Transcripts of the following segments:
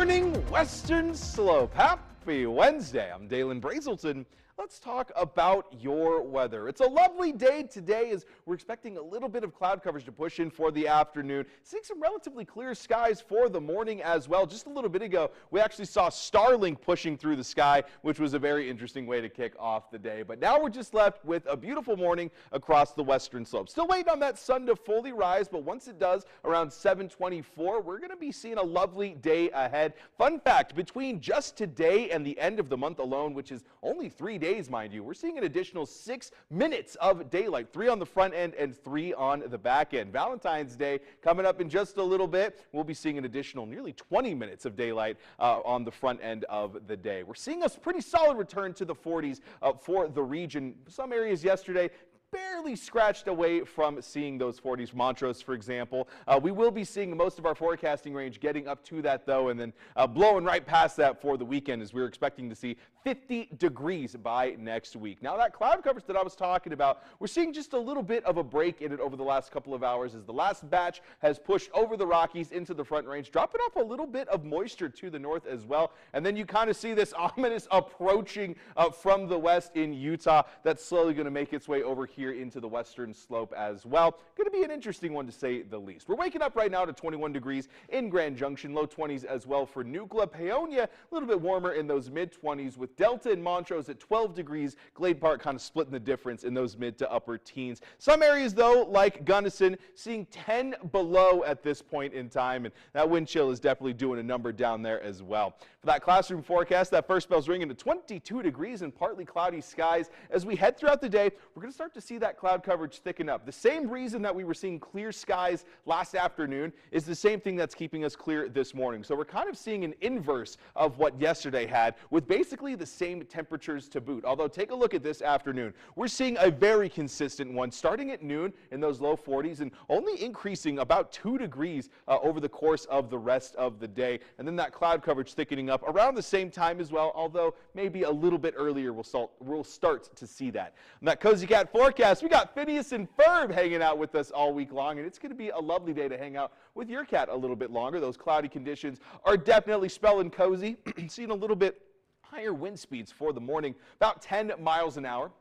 morning, Western Slope. Happy Wednesday. I'm Dalen Brazelton. Let's talk about your weather. It's a lovely day today as we're expecting a little bit of cloud coverage to push in for the afternoon. Seeing some relatively clear skies for the morning as well. Just a little bit ago, we actually saw Starlink pushing through the sky, which was a very interesting way to kick off the day. But now we're just left with a beautiful morning across the Western Slope. Still waiting on that sun to fully rise, but once it does, around 7:24, we're going to be seeing a lovely day ahead. Fun fact, between just today and the end of the month alone, which is only 3 days, mind you, we're seeing an additional 6 minutes of daylight, 3 on the front end and 3 on the back end. Valentine's Day coming up in just a little bit. We'll be seeing an additional nearly 20 minutes of daylight on the front end of the day. We're seeing a pretty solid return to the 40s for the region. Some areas yesterday barely scratched away from seeing those 40s. Montrose, for example. We will be seeing most of our forecasting range getting up to that, though, and then blowing right past that for the weekend, as we're expecting to see 50 degrees by next week. Now, that cloud coverage that I was talking about, we're seeing just a little bit of a break in it over the last couple of hours as the last batch has pushed over the Rockies into the front range, dropping off a little bit of moisture to the north as well. And then you kind of see this ominous approaching from the west in Utah that's slowly going to make its way over here into the Western Slope as well. Going to be an interesting one to say the least. We're waking up right now to 21 degrees in Grand Junction, low 20s as well for Nucla. Paonia, a little bit warmer in those mid-20s with Delta and Montrose at 12 degrees. Glade Park kind of splitting the difference in those mid to upper teens. Some areas, though, like Gunnison, seeing 10 below at this point in time, and that wind chill is definitely doing a number down there as well. For that classroom forecast, that first bell's ringing to 22 degrees and partly cloudy skies. As we head throughout the day, we're going to start to see that cloud coverage thicken up. The same reason that we were seeing clear skies last afternoon is the same thing that's keeping us clear this morning. So we're kind of seeing an inverse of what yesterday had, with basically the same temperatures to boot. Although, take a look at this afternoon. We're seeing a very consistent one starting at noon in those low 40s and only increasing about 2 degrees over the course of the rest of the day. And then that cloud coverage thickening up around the same time as well, although maybe a little bit earlier we'll start to see that. On that Cozy Cat forecast, we got Phineas and Ferb hanging out with us all week long, and it's going to be a lovely day to hang out with your cat a little bit longer. Those cloudy conditions are definitely spelling cozy. Seeing a little bit higher wind speeds for the morning, about 10 miles an hour.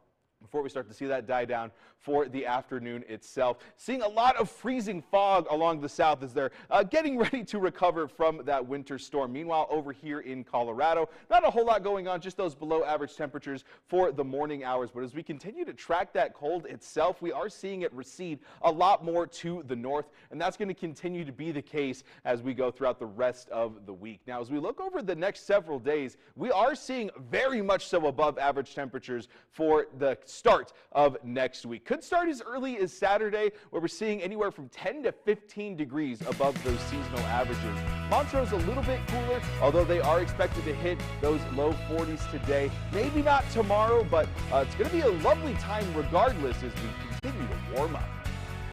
Before we start to see that die down for the afternoon itself. Seeing a lot of freezing fog along the south as they're getting ready to recover from that winter storm. Meanwhile, over here in Colorado, not a whole lot going on, just those below average temperatures for the morning hours. But as we continue to track that cold itself, we are seeing it recede a lot more to the north, and that's going to continue to be the case as we go throughout the rest of the week. Now, as we look over the next several days, we are seeing very much so above average temperatures for the start of next week. Could start as early as Saturday, where we're seeing anywhere from 10 to 15 degrees above those seasonal averages. Montrose a little bit cooler, although they are expected to hit those low 40s today. Maybe not tomorrow, but it's going to be a lovely time regardless as we continue to warm up.